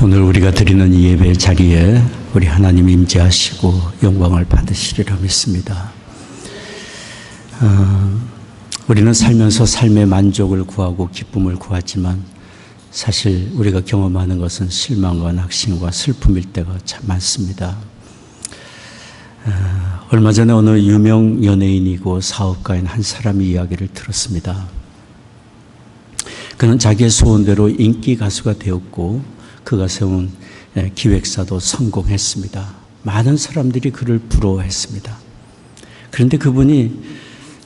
오늘 우리가 드리는 이 예배 자리에 우리 하나님 임재하시고 영광을 받으시리라 믿습니다. 우리는 살면서 삶의 만족을 구하고 기쁨을 구하지만 사실 우리가 경험하는 것은 실망과 낙심과 슬픔일 때가 참 많습니다. 얼마 전에 어느 유명 연예인이고 사업가인 한 사람의 이야기를 들었습니다. 그는 자기의 소원대로 인기 가수가 되었고 그가 세운 기획사도 성공했습니다. 많은 사람들이 그를 부러워했습니다. 그런데 그분이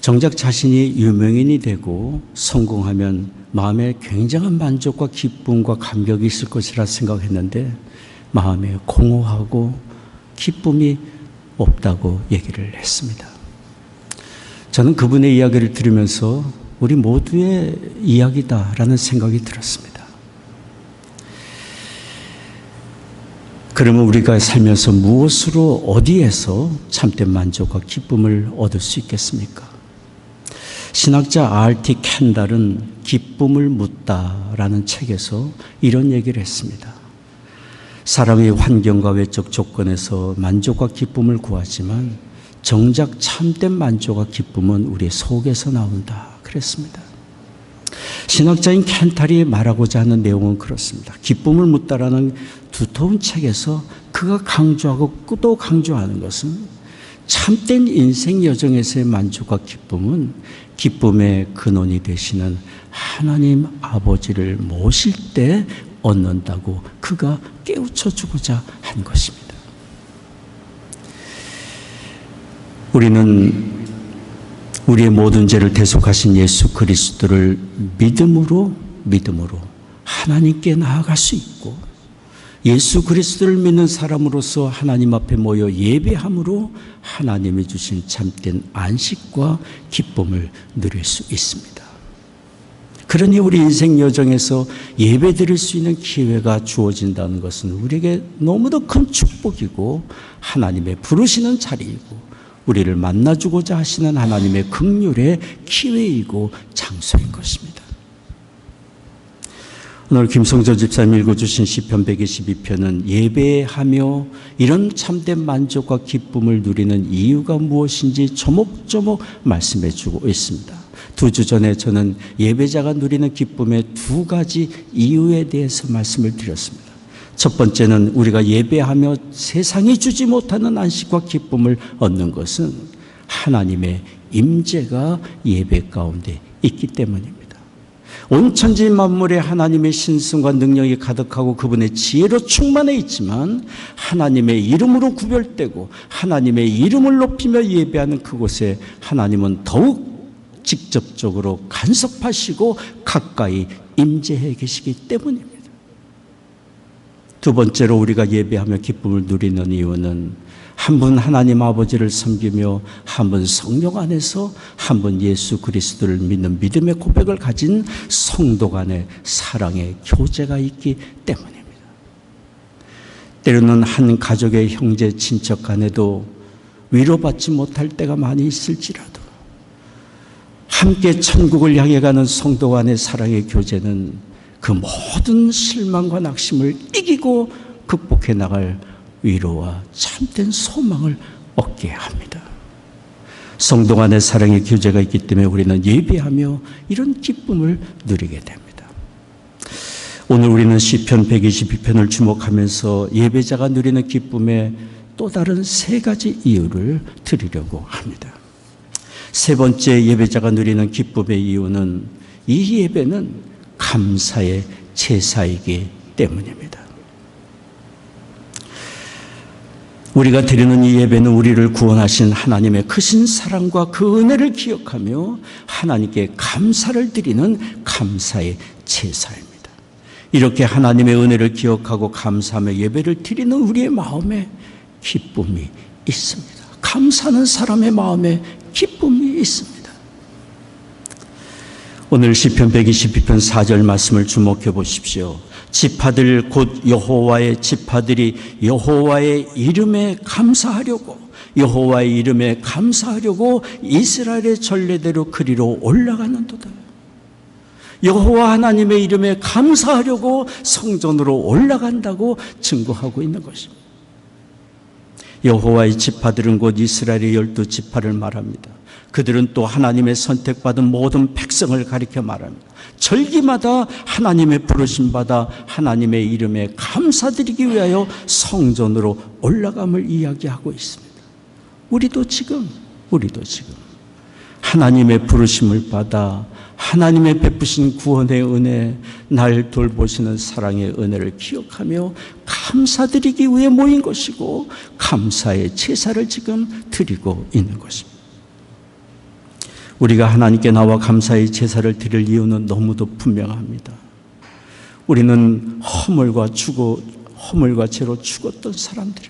정작 자신이 유명인이 되고 성공하면 마음에 굉장한 만족과 기쁨과 감격이 있을 것이라 생각했는데 마음에 공허하고 기쁨이 없다고 얘기를 했습니다. 저는 그분의 이야기를 들으면서 우리 모두의 이야기다라는 생각이 들었습니다. 그러면 우리가 살면서 무엇으로 어디에서 참된 만족과 기쁨을 얻을 수 있겠습니까? 신학자 R.T. 켄달은 기쁨을 묻다라는 책에서 이런 얘기를 했습니다. 사람의 환경과 외적 조건에서 만족과 기쁨을 구하지만 정작 참된 만족과 기쁨은 우리 속에서 나온다 그랬습니다. 신학자인 켄달이 말하고자 하는 내용은 그렇습니다. 기쁨을 묻다라는 두터운 책에서 그가 강조하고 또 강조하는 것은 참된 인생 여정에서의 만족과 기쁨은 기쁨의 근원이 되시는 하나님 아버지를 모실 때 얻는다고 그가 깨우쳐 주고자 한 것입니다. 우리는 우리의 모든 죄를 대속하신 예수 그리스도를 믿음으로 하나님께 나아갈 수 있고 예수 그리스도를 믿는 사람으로서 하나님 앞에 모여 예배함으로 하나님이 주신 참된 안식과 기쁨을 누릴 수 있습니다. 그러니 우리 인생 여정에서 예배 드릴 수 있는 기회가 주어진다는 것은 우리에게 너무도 큰 축복이고 하나님의 부르시는 자리이고 우리를 만나주고자 하시는 하나님의 긍휼의 기회이고 장소인 것입니다. 오늘 김성조 집사님 읽어주신 시편 122편은 예배하며 이런 참된 만족과 기쁨을 누리는 이유가 무엇인지 조목조목 말씀해 주고 있습니다. 2주 전에 저는 예배자가 누리는 기쁨의 2가지 이유에 대해서 말씀을 드렸습니다. 첫 번째는 우리가 예배하며 세상이 주지 못하는 안식과 기쁨을 얻는 것은 하나님의 임재가 예배 가운데 있기 때문입니다. 온 천지 만물에 하나님의 신성과 능력이 가득하고 그분의 지혜로 충만해 있지만 하나님의 이름으로 구별되고 하나님의 이름을 높이며 예배하는 그곳에 하나님은 더욱 직접적으로 간섭하시고 가까이 임재해 계시기 때문입니다. 두 번째로 우리가 예배하며 기쁨을 누리는 이유는 한 분 하나님 아버지를 섬기며 한 분 성령 안에서 한 분 예수 그리스도를 믿는 믿음의 고백을 가진 성도 간의 사랑의 교제가 있기 때문입니다. 때로는 한 가족의 형제 친척 간에도 위로받지 못할 때가 많이 있을지라도 함께 천국을 향해 가는 성도 간의 사랑의 교제는 그 모든 실망과 낙심을 이기고 극복해 나갈 위로와 참된 소망을 얻게 합니다. 성도 간의 사랑의 교제가 있기 때문에 우리는 예배하며 이런 기쁨을 누리게 됩니다. 오늘 우리는 시편 122편을 주목하면서 예배자가 누리는 기쁨의 또 다른 3가지 이유를 드리려고 합니다. 세 번째 예배자가 누리는 기쁨의 이유는 이 예배는 감사의 제사이기 때문입니다. 우리가 드리는 이 예배는 우리를 구원하신 하나님의 크신 사랑과 그 은혜를 기억하며 하나님께 감사를 드리는 감사의 제사입니다. 이렇게 하나님의 은혜를 기억하고 감사하며 예배를 드리는 우리의 마음에 기쁨이 있습니다. 감사하는 사람의 마음에 기쁨이 있습니다. 오늘 시편 122편 4절 말씀을 주목해 보십시오. 지파들 곧 여호와의 지파들이 여호와의 이름에 감사하려고 이스라엘의 전례대로 그리로 올라가는도다. 여호와 하나님의 이름에 감사하려고 성전으로 올라간다고 증거하고 있는 것입니다. 여호와의 지파들은 곧 이스라엘의 12지파를 말합니다. 그들은 또 하나님의 선택받은 모든 백성을 가리켜 말합니다. 절기마다 하나님의 부르심받아 하나님의 이름에 감사드리기 위하여 성전으로 올라감을 이야기하고 있습니다. 우리도 지금 하나님의 부르심을 받아 하나님의 베푸신 구원의 은혜, 날 돌보시는 사랑의 은혜를 기억하며 감사드리기 위해 모인 것이고 감사의 제사를 지금 드리고 있는 것입니다. 우리가 하나님께 나와 감사의 제사를 드릴 이유는 너무도 분명합니다. 우리는 허물과 죄로 죽었던 사람들,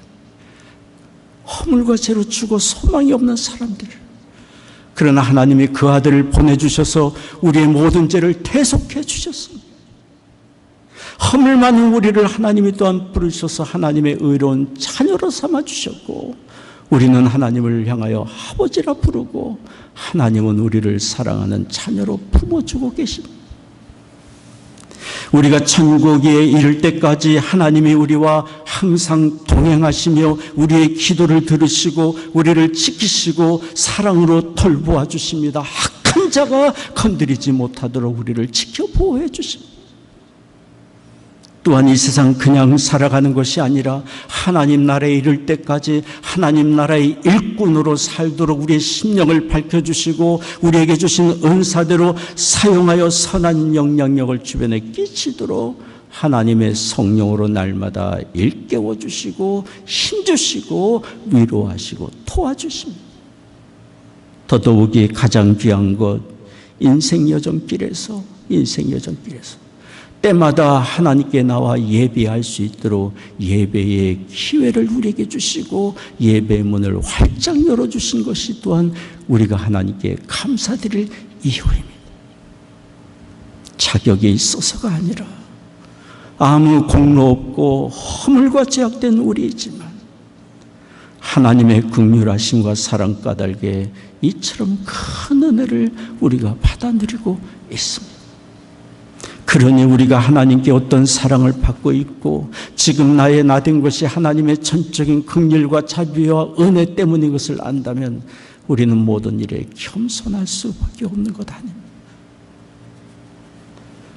허물과 죄로 죽어 소망이 없는 사람들, 그러나 하나님이 그 아들을 보내주셔서 우리의 모든 죄를 대속해 주셨습니다. 허물 많은 우리를 하나님이 또한 부르셔서 하나님의 의로운 자녀로 삼아주셨고, 우리는 하나님을 향하여 아버지라 부르고 하나님은 우리를 사랑하는 자녀로 품어주고 계십니다. 우리가 천국에 이를 때까지 하나님이 우리와 항상 동행하시며 우리의 기도를 들으시고 우리를 지키시고 사랑으로 돌보아 주십니다. 악한 자가 건드리지 못하도록 우리를 지켜 보호해 주십니다. 또한 이 세상 그냥 살아가는 것이 아니라 하나님 나라에 이를 때까지 하나님 나라의 일꾼으로 살도록 우리의 심령을 밝혀주시고 우리에게 주신 은사대로 사용하여 선한 영향력을 주변에 끼치도록 하나님의 성령으로 날마다 일깨워 주시고 힘주시고 위로하시고 도와주십니다. 더더욱이 가장 귀한 것, 인생 여정길에서 때마다 하나님께 나와 예배할 수 있도록 예배의 기회를 우리에게 주시고 예배의 문을 활짝 열어주신 것이 또한 우리가 하나님께 감사드릴 이유입니다. 자격이 있어서가 아니라 아무 공로 없고 허물과 제약된 우리이지만 하나님의 긍휼하심과 사랑 까닭에 이처럼 큰 은혜를 우리가 받아 누리고 있습니다. 그러니 우리가 하나님께 어떤 사랑을 받고 있고 지금 나의 나된 것이 하나님의 전적인 긍휼과 자비와 은혜 때문인 것을 안다면 우리는 모든 일에 겸손할 수밖에 없는 것 아닙니다.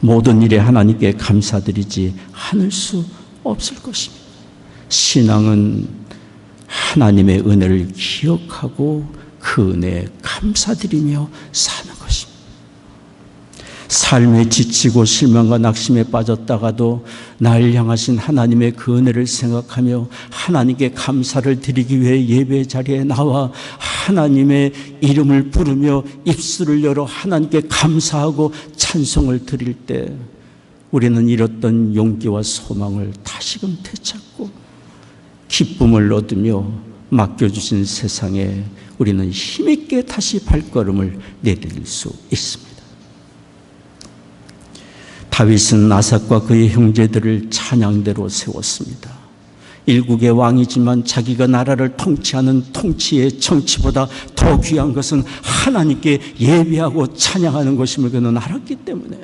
모든 일에 하나님께 감사드리지 않을 수 없을 것입니다. 신앙은 하나님의 은혜를 기억하고 그 은혜에 감사드리며 사는 것입니다. 삶에 지치고 실망과 낙심에 빠졌다가도 날 향하신 하나님의 그 은혜를 생각하며 하나님께 감사를 드리기 위해 예배 자리에 나와 하나님의 이름을 부르며 입술을 열어 하나님께 감사하고 찬송을 드릴 때 우리는 잃었던 용기와 소망을 다시금 되찾고 기쁨을 얻으며 맡겨주신 세상에 우리는 힘있게 다시 발걸음을 내디딜 수 있습니다. 다윗은 아삭과 그의 형제들을 찬양대로 세웠습니다. 일국의 왕이지만 자기가 나라를 통치하는 통치의 정치보다 더 귀한 것은 하나님께 예배하고 찬양하는 것임을 그는 알았기 때문에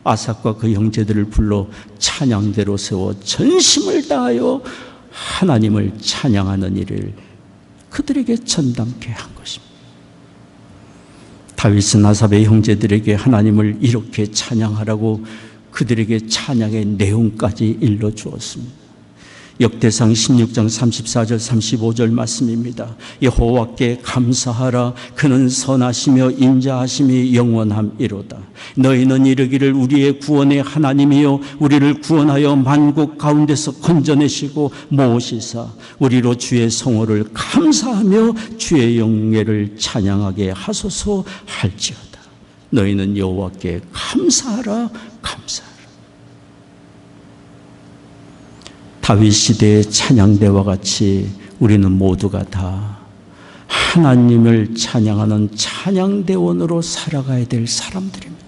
아삭과 그 형제들을 불러 찬양대로 세워 전심을 다하여 하나님을 찬양하는 일을 그들에게 전담케 한 것입니다. 다윗은 아삽의 형제들에게 하나님을 이렇게 찬양하라고 그들에게 찬양의 내용까지 일러주었습니다. 역대상 16장 34절 35절 말씀입니다. 여호와께 감사하라. 그는 선하시며 인자하심이 영원함이로다. 너희는 이르기를 우리의 구원의 하나님이여 우리를 구원하여 만국 가운데서 건져내시고 모으시사 우리로 주의 성호를 감사하며 주의 영예를 찬양하게 하소서 할지어다. 너희는 여호와께 감사하라. 감사하라. 다윗 시대의 찬양대와 같이 우리는 모두가 다 하나님을 찬양하는 찬양대원으로 살아가야 될 사람들입니다.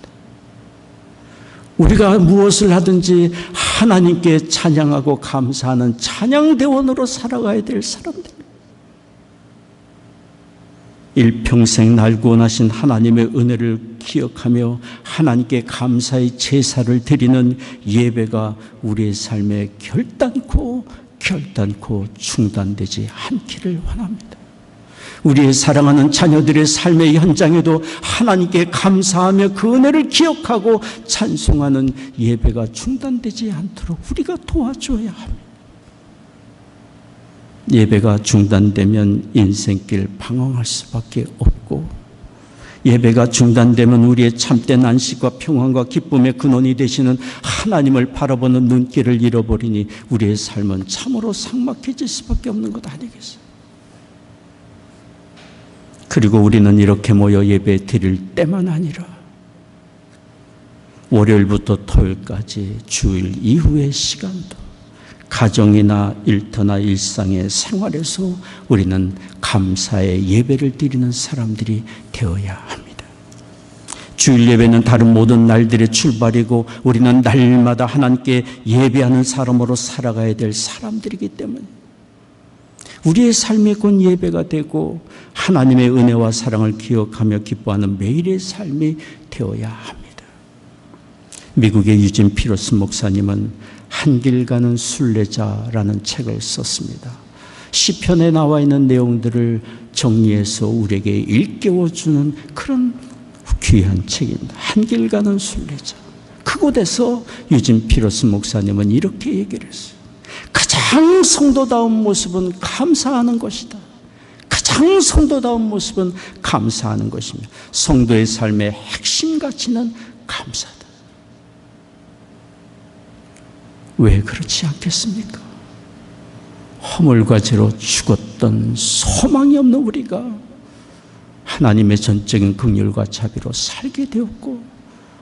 우리가 무엇을 하든지 하나님께 찬양하고 감사하는 찬양대원으로 살아가야 될 사람들. 일평생 날 구원하신 하나님의 은혜를 기억하며 하나님께 감사의 제사를 드리는 예배가 우리의 삶에 결단코 중단되지 않기를 원합니다. 우리의 사랑하는 자녀들의 삶의 현장에도 하나님께 감사하며 그 은혜를 기억하고 찬송하는 예배가 중단되지 않도록 우리가 도와줘야 합니다. 예배가 중단되면 인생길 방황할 수밖에 없고, 예배가 중단되면 우리의 참된 안식과 평안과 기쁨의 근원이 되시는 하나님을 바라보는 눈길을 잃어버리니 우리의 삶은 참으로 삭막해질 수밖에 없는 것 아니겠어요? 그리고 우리는 이렇게 모여 예배 드릴 때만 아니라 월요일부터 토요일까지 주일 이후의 시간도 가정이나 일터나 일상의 생활에서 우리는 감사의 예배를 드리는 사람들이 되어야 합니다. 주일 예배는 다른 모든 날들의 출발이고 우리는 날마다 하나님께 예배하는 사람으로 살아가야 될 사람들이기 때문에 우리의 삶이 곧 예배가 되고 하나님의 은혜와 사랑을 기억하며 기뻐하는 매일의 삶이 되어야 합니다. 미국의 유진 피러스 목사님은 한 길 가는 순례자라는 책을 썼습니다. 시편에 나와 있는 내용들을 정리해서 우리에게 일깨워주는 그런 귀한 책입니다. 한 길 가는 순례자. 그곳에서 유진 피러스 목사님은 이렇게 얘기를 했어요. 가장 성도다운 모습은 감사하는 것이다. 가장 성도다운 모습은 감사하는 것이며 성도의 삶의 핵심 가치는 감사다. 왜 그렇지 않겠습니까? 허물과 죄로 죽었던 소망이 없는 우리가 하나님의 전적인 긍휼과 자비로 살게 되었고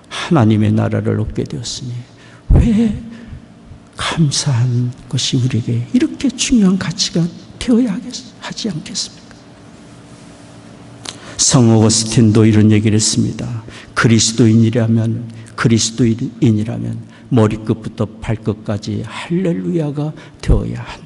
하나님의 나라를 얻게 되었으니 왜 감사한 것이 우리에게 이렇게 중요한 가치가 되어야 하지 않겠습니까? 성 어거스틴도 이런 얘기를 했습니다. 그리스도인이라면 머리끝부터 발끝까지 할렐루야가 되어야 한다.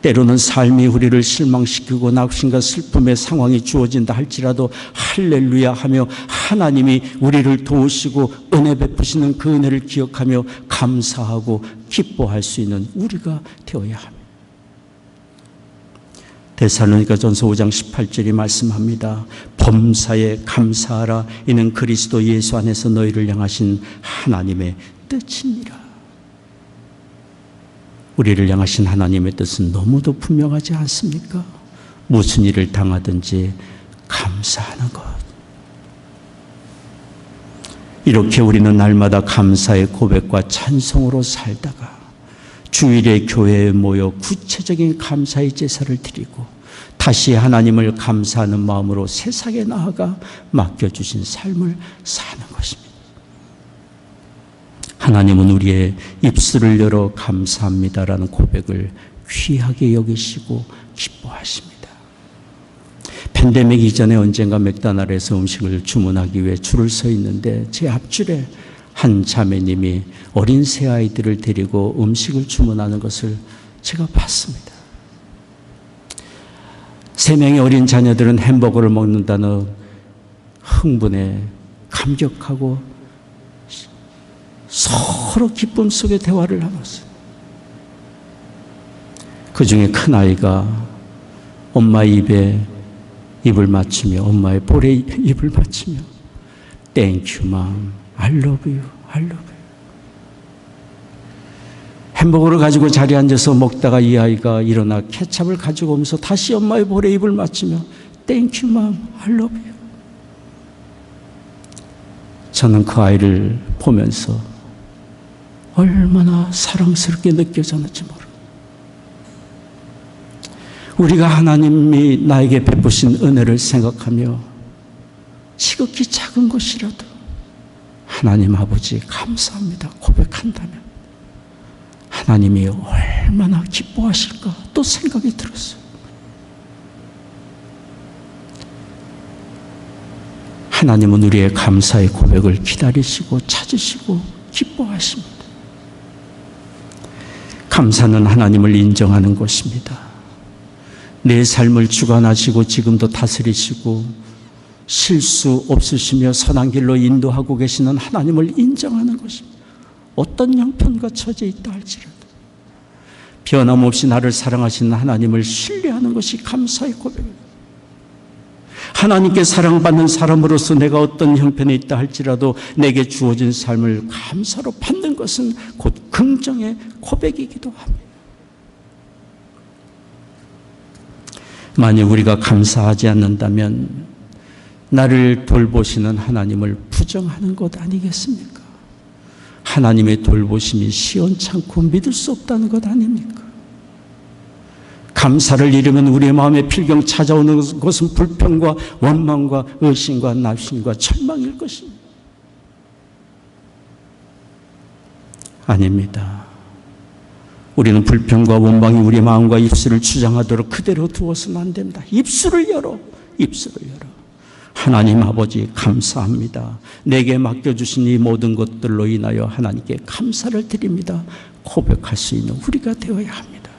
때로는 삶이 우리를 실망시키고 낙심과 슬픔의 상황이 주어진다 할지라도 할렐루야 하며 하나님이 우리를 도우시고 은혜 베푸시는 그 은혜를 기억하며 감사하고 기뻐할 수 있는 우리가 되어야 합니다. 데살로니가전서 5장 18절이 말씀합니다. 범사에 감사하라. 이는 그리스도 예수 안에서 너희를 향하신 하나님의 뜻이니라. 우리를 향하신 하나님의 뜻은 너무도 분명하지 않습니까? 무슨 일을 당하든지 감사하는 것. 이렇게 우리는 날마다 감사의 고백과 찬송으로 살다가 주일에 교회에 모여 구체적인 감사의 제사를 드리고 다시 하나님을 감사하는 마음으로 세상에 나아가 맡겨주신 삶을 사는 것입니다. 하나님은 우리의 입술을 열어 감사합니다라는 고백을 귀하게 여기시고 기뻐하십니다. 팬데믹 이전에 언젠가 맥도날드에서 음식을 주문하기 위해 줄을 서 있는데 제 앞줄에 한 자매님이 어린 새아이들을 데리고 음식을 주문하는 것을 제가 봤습니다. 3명의 어린 자녀들은 햄버거를 먹는다는 흥분에 감격하고 서로 기쁨 속에 대화를 나눴어요. 그 중에 큰아이가 엄마의 입에 입을 맞추며 엄마의 볼에 입을 맞추며 Thank you, mom. I love you. I love you. 햄버거를 가지고 자리에 앉아서 먹다가 이 아이가 일어나 케찹을 가지고 오면서 다시 엄마의 볼에 입을 맞추며 Thank you, mom. I love you. 저는 그 아이를 보면서 얼마나 사랑스럽게 느껴졌는지 모릅니다. 우리가 하나님이 나에게 베푸신 은혜를 생각하며 지극히 작은 것이라도 하나님 아버지 감사합니다 고백한다면 하나님이 얼마나 기뻐하실까 또 생각이 들었어요. 하나님은 우리의 감사의 고백을 기다리시고 찾으시고 기뻐하십니다. 감사는 하나님을 인정하는 것입니다. 내 삶을 주관하시고 지금도 다스리시고 실수 없으시며 선한 길로 인도하고 계시는 하나님을 인정하는 것입니다. 어떤 형편과 처지에 있다 할지라도 변함없이 나를 사랑하시는 하나님을 신뢰하는 것이 감사의 고백입니다. 하나님께 사랑받는 사람으로서 내가 어떤 형편에 있다 할지라도 내게 주어진 삶을 감사로 받는 것은 곧 긍정의 고백이기도 합니다. 만약 우리가 감사하지 않는다면 나를 돌보시는 하나님을 부정하는 것 아니겠습니까? 하나님의 돌보심이 시원찮고 믿을 수 없다는 것 아닙니까? 감사를 잃으면 우리의 마음에 필경 찾아오는 것은 불평과 원망과 의심과 낙심과 절망일 것입니다. 아닙니다. 우리는 불평과 원망이 우리의 마음과 입술을 주장하도록 그대로 두어서는 안 됩니다. 입술을 열어. 하나님 아버지 감사합니다. 내게 맡겨주신 이 모든 것들로 인하여 하나님께 감사를 드립니다. 고백할 수 있는 우리가 되어야 합니다.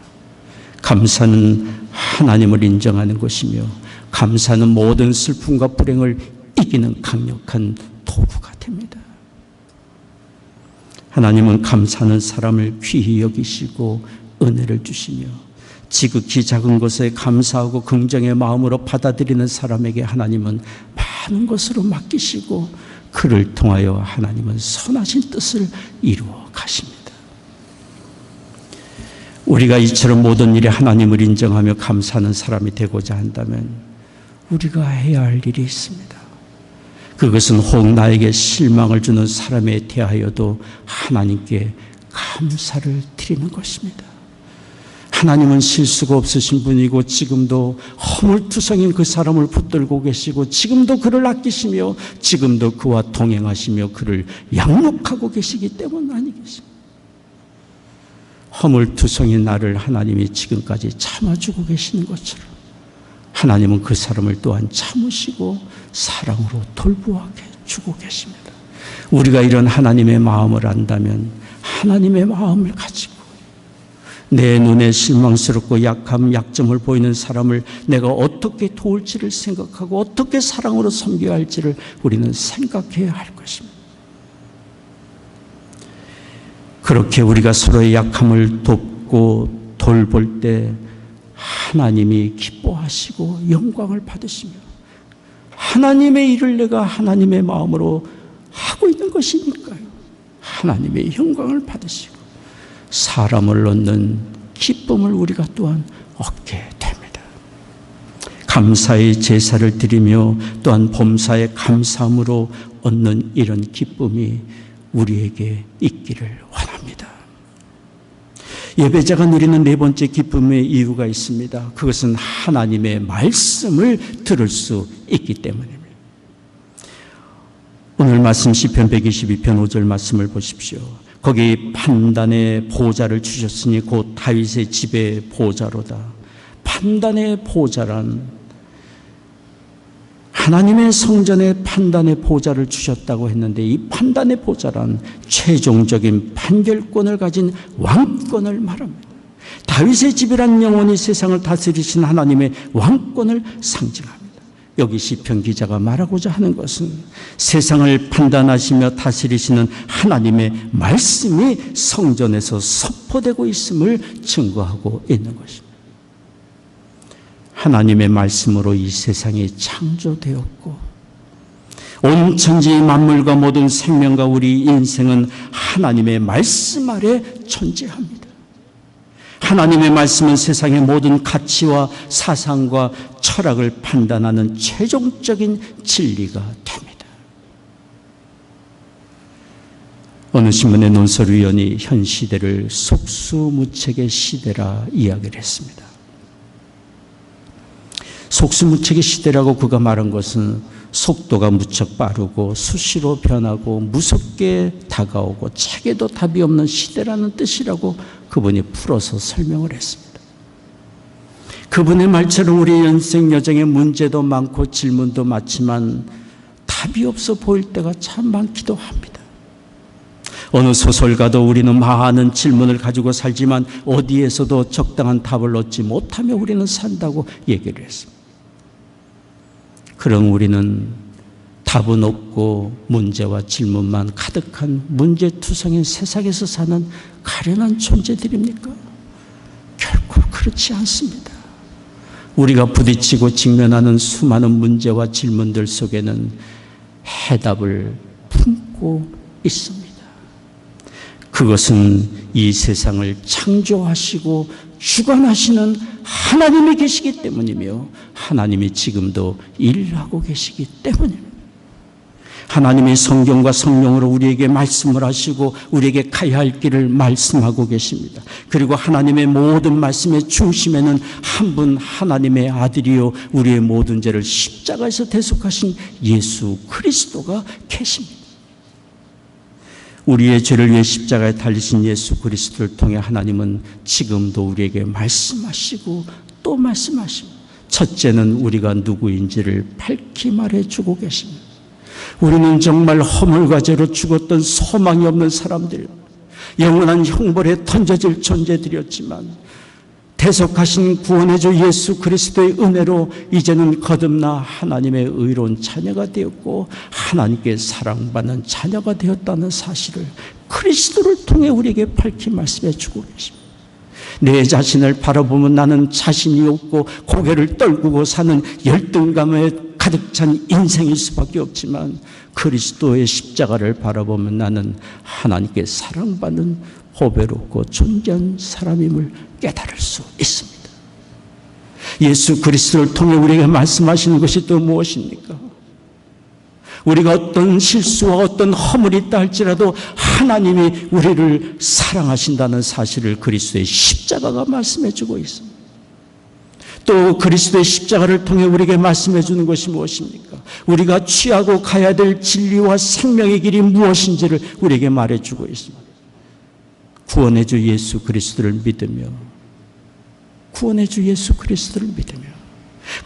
감사는 하나님을 인정하는 것이며 감사는 모든 슬픔과 불행을 이기는 강력한 도구가 됩니다. 하나님은 감사하는 사람을 귀히 여기시고 은혜를 주시며 지극히 작은 것에 감사하고 긍정의 마음으로 받아들이는 사람에게 하나님은 많은 것으로 맡기시고 그를 통하여 하나님은 선하신 뜻을 이루어 가십니다. 우리가 이처럼 모든 일에 하나님을 인정하며 감사하는 사람이 되고자 한다면 우리가 해야 할 일이 있습니다. 그것은 혹 나에게 실망을 주는 사람에 대하여도 하나님께 감사를 드리는 것입니다. 하나님은 실수가 없으신 분이고 지금도 허물투성인 그 사람을 붙들고 계시고 지금도 그를 아끼시며 지금도 그와 동행하시며 그를 양육하고 계시기 때문 아니겠습니까? 허물투성인 나를 하나님이 지금까지 참아주고 계시는 것처럼 하나님은 그 사람을 또한 참으시고 사랑으로 돌보게 주고 계십니다. 우리가 이런 하나님의 마음을 안다면 하나님의 마음을 가지고 내 눈에 실망스럽고 약점을 보이는 사람을 내가 어떻게 도울지를 생각하고 어떻게 사랑으로 섬겨야 할지를 우리는 생각해야 할 것입니다. 그렇게 우리가 서로의 약함을 돕고 돌볼 때 하나님이 기뻐하시고 영광을 받으시며 하나님의 일을 내가 하나님의 마음으로 하고 있는 것이니까요. 하나님의 영광을 받으시고 사람을 얻는 기쁨을 우리가 또한 얻게 됩니다. 감사의 제사를 드리며 또한 범사의 감사함으로 얻는 이런 기쁨이 우리에게 있기를 원합니다. 예배자가 누리는 네 번째 기쁨의 이유가 있습니다. 그것은 하나님의 말씀을 들을 수 있기 때문입니다. 오늘 말씀 시편 122편 5절 말씀을 보십시오. 거기 판단의 보좌를 주셨으니 곧 다윗의 집의 보좌로다. 판단의 보좌란 하나님의 성전에 판단의 보좌를 주셨다고 했는데 이 판단의 보좌란 최종적인 판결권을 가진 왕권을 말합니다. 다윗의 집이란 영원히 세상을 다스리신 하나님의 왕권을 상징합니다. 여기 시편 기자가 말하고자 하는 것은 세상을 판단하시며 다스리시는 하나님의 말씀이 성전에서 선포되고 있음을 증거하고 있는 것입니다. 하나님의 말씀으로 이 세상이 창조되었고 온 천지 만물과 모든 생명과 우리 인생은 하나님의 말씀 아래 존재합니다. 하나님의 말씀은 세상의 모든 가치와 사상과 철학을 판단하는 최종적인 진리가 됩니다. 어느 신문의 논설위원이 현 시대를 속수무책의 시대라 이야기를 했습니다. 속수무책의 시대라고 그가 말한 것은 속도가 무척 빠르고 수시로 변하고 무섭게 다가오고 책에도 답이 없는 시대라는 뜻이라고 그분이 풀어서 설명을 했습니다. 그분의 말처럼 우리 인생 여정에 문제도 많고 질문도 많지만 답이 없어 보일 때가 참 많기도 합니다. 어느 소설가도 우리는 많은 질문을 가지고 살지만 어디에서도 적당한 답을 얻지 못하며 우리는 산다고 얘기를 했습니다. 그럼 우리는 답은 없고 문제와 질문만 가득한 문제투성인 세상에서 사는 가련한 존재들입니까? 결코 그렇지 않습니다. 우리가 부딪히고 직면하는 수많은 문제와 질문들 속에는 해답을 품고 있습니다. 그것은 이 세상을 창조하시고 주관하시는 하나님이 계시기 때문이며 하나님이 지금도 일하고 계시기 때문입니다. 하나님이 성경과 성령으로 우리에게 말씀을 하시고 우리에게 가야 할 길을 말씀하고 계십니다. 그리고 하나님의 모든 말씀의 중심에는 한 분 하나님의 아들이요 우리의 모든 죄를 십자가에서 대속하신 예수 그리스도가 계십니다. 우리의 죄를 위해 십자가에 달리신 예수 그리스도를 통해 하나님은 지금도 우리에게 말씀하시고 또 말씀하시고, 첫째는 우리가 누구인지를 밝히 말해주고 계십니다. 우리는 정말 허물과 죄로 죽었던 소망이 없는 사람들, 영원한 형벌에 던져질 존재들이었지만 대속하신 구원의 주 예수 그리스도의 은혜로 이제는 거듭나 하나님의 의로운 자녀가 되었고 하나님께 사랑받는 자녀가 되었다는 사실을 그리스도를 통해 우리에게 밝히 말씀해 주고 계십니다. 내 자신을 바라보면 나는 자신이 없고 고개를 떨구고 사는 열등감에 가득 찬 인생일 수밖에 없지만 그리스도의 십자가를 바라보면 나는 하나님께 사랑받는 보배롭고 존귀한 사람임을 깨달을 수 있습니다. 예수 그리스도를 통해 우리에게 말씀하시는 것이 또 무엇입니까? 우리가 어떤 실수와 어떤 허물이 있다 할지라도 하나님이 우리를 사랑하신다는 사실을 그리스도의 십자가가 말씀해 주고 있습니다. 또 그리스도의 십자가를 통해 우리에게 말씀해 주는 것이 무엇입니까? 우리가 취하고 가야 될 진리와 생명의 길이 무엇인지를 우리에게 말해 주고 있습니다. 구원의 주 예수 그리스도를 믿으며, 구원의 주 예수 그리스도를 믿으며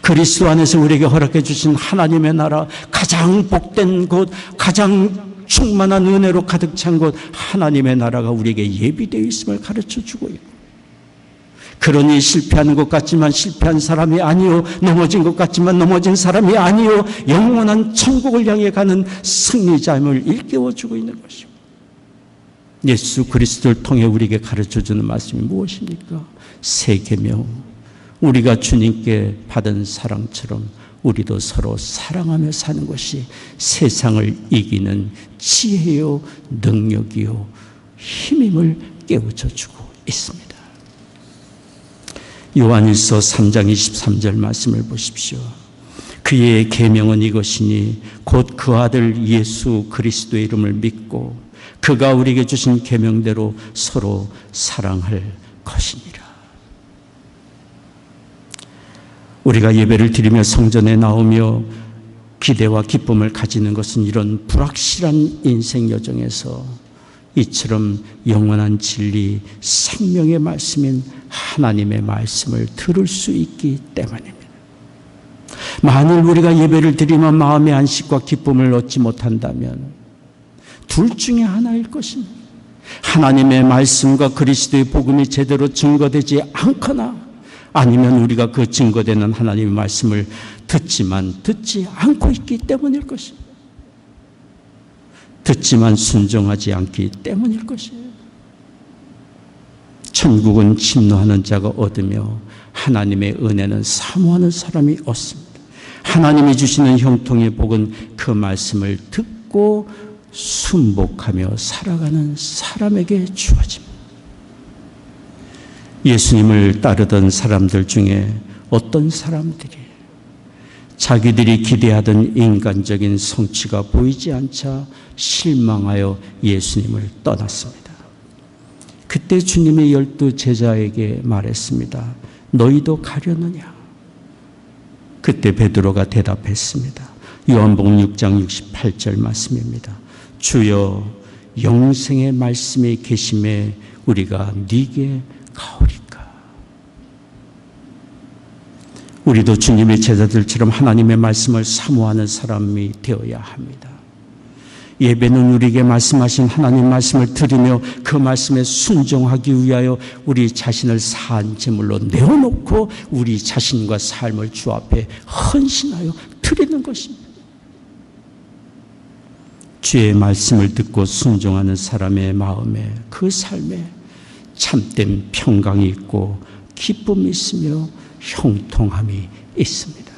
그리스도 안에서 우리에게 허락해 주신 하나님의 나라, 가장 복된 곳, 가장 충만한 은혜로 가득 찬 곳 하나님의 나라가 우리에게 예비되어 있음을 가르쳐 주고 있고, 그러니 실패하는 것 같지만 실패한 사람이 아니요, 넘어진 것 같지만 넘어진 사람이 아니요, 영원한 천국을 향해 가는 승리자임을 일깨워주고 있는 것입니다. 예수 그리스도를 통해 우리에게 가르쳐주는 말씀이 무엇입니까? 새 계명, 우리가 주님께 받은 사랑처럼 우리도 서로 사랑하며 사는 것이 세상을 이기는 지혜요 능력이요 힘임을 깨우쳐주고 있습니다. 요한일서 3장 23절 말씀을 보십시오. 그의 계명은 이것이니 곧 그 아들 예수 그리스도의 이름을 믿고 그가 우리에게 주신 계명대로 서로 사랑할 것이니라. 우리가 예배를 드리며 성전에 나오며 기대와 기쁨을 가지는 것은 이런 불확실한 인생 여정에서 이처럼 영원한 진리, 생명의 말씀인 하나님의 말씀을 들을 수 있기 때문입니다. 만일 우리가 예배를 드리며 마음의 안식과 기쁨을 얻지 못한다면 둘 중에 하나일 것입니다. 하나님의 말씀과 그리스도의 복음이 제대로 증거되지 않거나 아니면 우리가 그 증거되는 하나님의 말씀을 듣지만 듣지 않고 있기 때문일 것입니다. 듣지만 순종하지 않기 때문일 것이에요. 천국은 침노하는 자가 얻으며 하나님의 은혜는 사모하는 사람이 얻습니다. 하나님이 주시는 형통의 복은 그 말씀을 듣고 순복하며 살아가는 사람에게 주어집니다. 예수님을 따르던 사람들 중에 어떤 사람들이 자기들이 기대하던 인간적인 성취가 보이지 않자 실망하여 예수님을 떠났습니다. 그때 주님이 12 제자에게 말했습니다. 너희도 가려느냐? 그때 베드로가 대답했습니다. 요한복음 6장 68절 말씀입니다. 주여, 영생의 말씀이 계심에 우리가 네게 가오리까? 우리도 주님의 제자들처럼 하나님의 말씀을 사모하는 사람이 되어야 합니다. 예배는 우리에게 말씀하신 하나님 말씀을 들으며 그 말씀에 순종하기 위하여 우리 자신을 산 제물로 내어놓고 우리 자신과 삶을 주 앞에 헌신하여 드리는 것입니다. 주의 말씀을 듣고 순종하는 사람의 마음에, 그 삶에 참된 평강이 있고 기쁨이 있으며 형통함이 있습니다.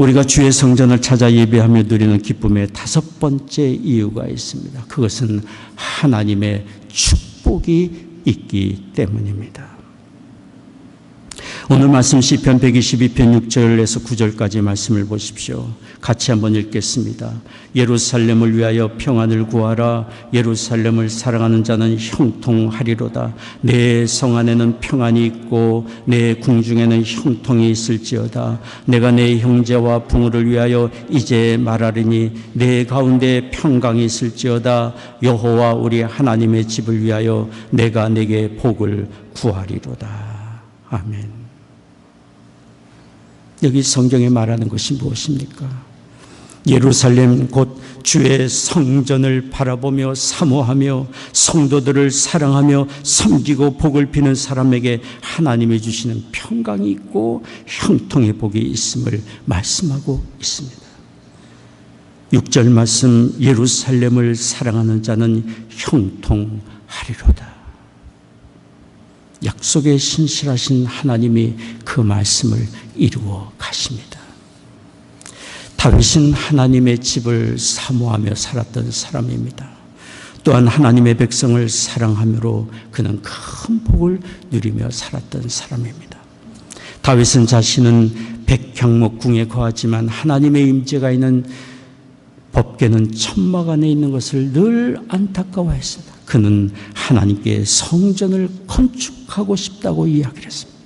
우리가 주의 성전을 찾아 예배하며 누리는 기쁨의 다섯 번째 이유가 있습니다. 그것은 하나님의 축복이 있기 때문입니다. 오늘 말씀 시편 122편 6절에서 9절까지 말씀을 보십시오. 같이 한번 읽겠습니다. 예루살렘을 위하여 평안을 구하라. 예루살렘을 사랑하는 자는 형통하리로다. 내 성 안에는 평안이 있고 내 궁중에는 형통이 있을지어다. 내가 내 형제와 부모를 위하여 이제 말하리니 내 가운데 평강이 있을지어다. 여호와 우리 하나님의 집을 위하여 내가 내게 복을 구하리로다. 아멘. 여기 성경에 말하는 것이 무엇입니까? 예루살렘 곧 주의 성전을 바라보며 사모하며 성도들을 사랑하며 섬기고 복을 비는 사람에게 하나님이 주시는 평강이 있고 형통의 복이 있음을 말씀하고 있습니다. 6절 말씀, 예루살렘을 사랑하는 자는 형통하리로다. 약속에 신실하신 하나님이 그 말씀을 이루어 가십니다. 다윗은 하나님의 집을 사모하며 살았던 사람입니다. 또한 하나님의 백성을 사랑하므로 그는 큰 복을 누리며 살았던 사람입니다. 다윗은 자신은 백향목궁에 거하지만 하나님의 임재가 있는 법궤는 천막 안에 있는 것을 늘 안타까워했습니다. 그는 하나님께 성전을 건축하고 싶다고 이야기를 했습니다.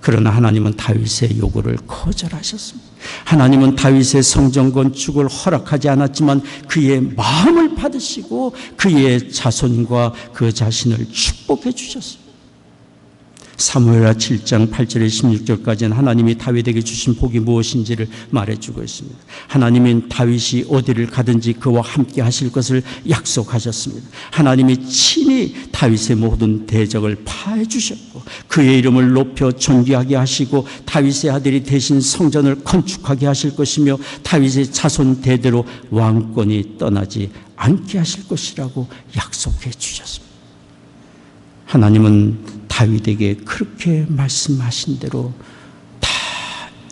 그러나 하나님은 다윗의 요구를 거절하셨습니다. 하나님은 다윗의 성전 건축을 허락하지 않았지만 그의 마음을 받으시고 그의 자손과 그 자신을 축복해 주셨습니다. 사무엘하 7장 8절에 16절까지는 하나님이 다윗에게 주신 복이 무엇인지를 말해주고 있습니다. 하나님은 다윗이 어디를 가든지 그와 함께 하실 것을 약속하셨습니다. 하나님이 친히 다윗의 모든 대적을 파해 주셨고 그의 이름을 높여 존귀하게 하시고 다윗의 아들이 대신 성전을 건축하게 하실 것이며 다윗의 자손 대대로 왕권이 떠나지 않게 하실 것이라고 약속해 주셨습니다. 하나님은 다윗에게 그렇게 말씀하신 대로 다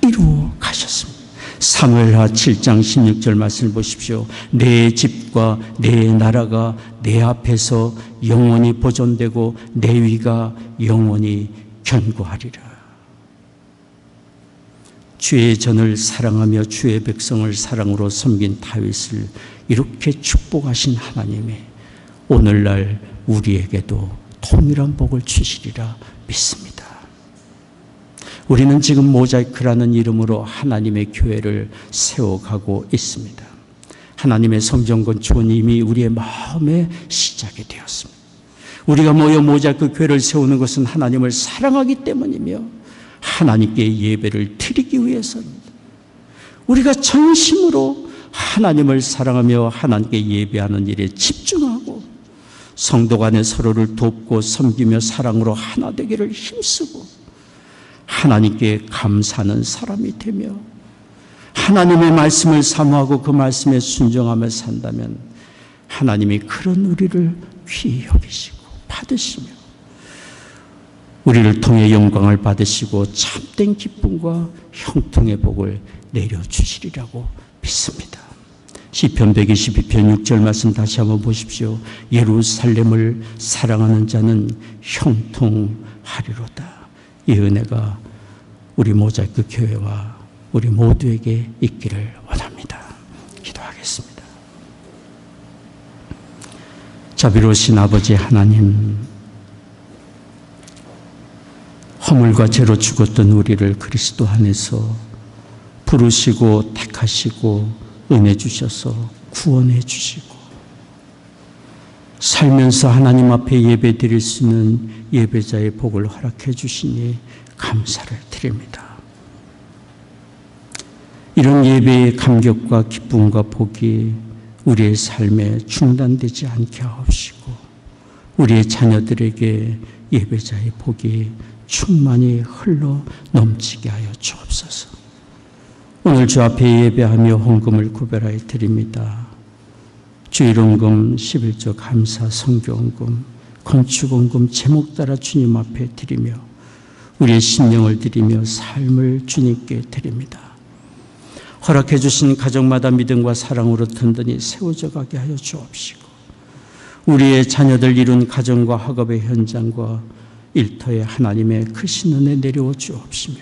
이루어 가셨습니다. 사무엘하 7장 16절 말씀을 보십시오. 내 집과 내 나라가 내 앞에서 영원히 보존되고 내 위가 영원히 견고하리라. 주의 전을 사랑하며 주의 백성을 사랑으로 섬긴 다윗을 이렇게 축복하신 하나님이 오늘날 우리에게도 동일한 복을 주시리라 믿습니다. 우리는 지금 모자이크라는 이름으로 하나님의 교회를 세워가고 있습니다. 하나님의 성전 건축은 이미 우리의 마음에 시작이 되었습니다. 우리가 모여 모자이크 교회를 세우는 것은 하나님을 사랑하기 때문이며 하나님께 예배를 드리기 위해서입니다. 우리가 전심으로 하나님을 사랑하며 하나님께 예배하는 일에 집중하고 성도 간에 서로를 돕고 섬기며 사랑으로 하나 되기를 힘쓰고 하나님께 감사하는 사람이 되며 하나님의 말씀을 사모하고 그 말씀에 순종하며 산다면 하나님이 그런 우리를 귀히 여기시고 받으시며 우리를 통해 영광을 받으시고 참된 기쁨과 형통의 복을 내려주시리라고 믿습니다. 시편 122편 6절 말씀 다시 한번 보십시오. 예루살렘을 사랑하는 자는 형통하리로다. 이 은혜가 우리 모자이크 교회와 우리 모두에게 있기를 원합니다. 기도하겠습니다. 자비로우신 아버지 하나님, 허물과 죄로 죽었던 우리를 그리스도 안에서 부르시고 택하시고 은혜 주셔서 구원해 주시고 살면서 하나님 앞에 예배 드릴 수 있는 예배자의 복을 허락해 주시니 감사를 드립니다. 이런 예배의 감격과 기쁨과 복이 우리의 삶에 중단되지 않게 하옵시고 우리의 자녀들에게 예배자의 복이 충만히 흘러 넘치게 하여 주옵소서. 오늘 주 앞에 예배하며 헌금을 구별하여 드립니다. 주일헌금, 11조 감사, 선교헌금, 건축헌금 제목 따라 주님 앞에 드리며 우리의 심령을 드리며 삶을 주님께 드립니다. 허락해 주신 가정마다 믿음과 사랑으로 든든히 세워져 가게 하여 주옵시고 우리의 자녀들 이룬 가정과 학업의 현장과 일터에 하나님의 크신 은혜 내려오 주옵시며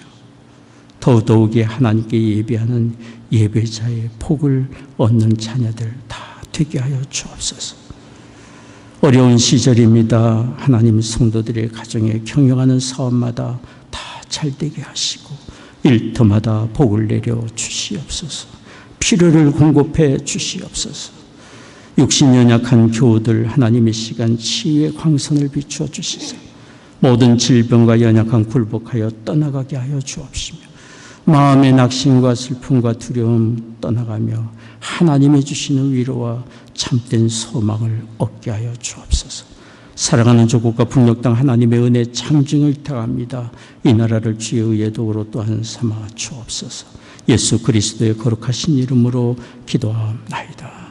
더더욱이 하나님께 예배하는 예배자의 복을 얻는 자녀들 다 되게 하여 주옵소서. 어려운 시절입니다. 하나님 성도들의 가정에 경영하는 사업마다 다 잘되게 하시고 일터마다 복을 내려 주시옵소서. 필요를 공급해 주시옵소서. 육신 연약한 교우들 하나님의 시간 치유의 광선을 비추어 주시사 모든 질병과 연약한 굴복하여 떠나가게 하여 주옵시며 마음의 낙심과 슬픔과 두려움 떠나가며 하나님이 주시는 위로와 참된 소망을 얻게 하여 주옵소서. 사랑하는 조국과 북녘 땅 하나님의 은혜 장증을 택합니다. 이 나라를 주의 의의 도구로 또한 삼아 주옵소서. 예수 그리스도의 거룩하신 이름으로 기도하옵나이다.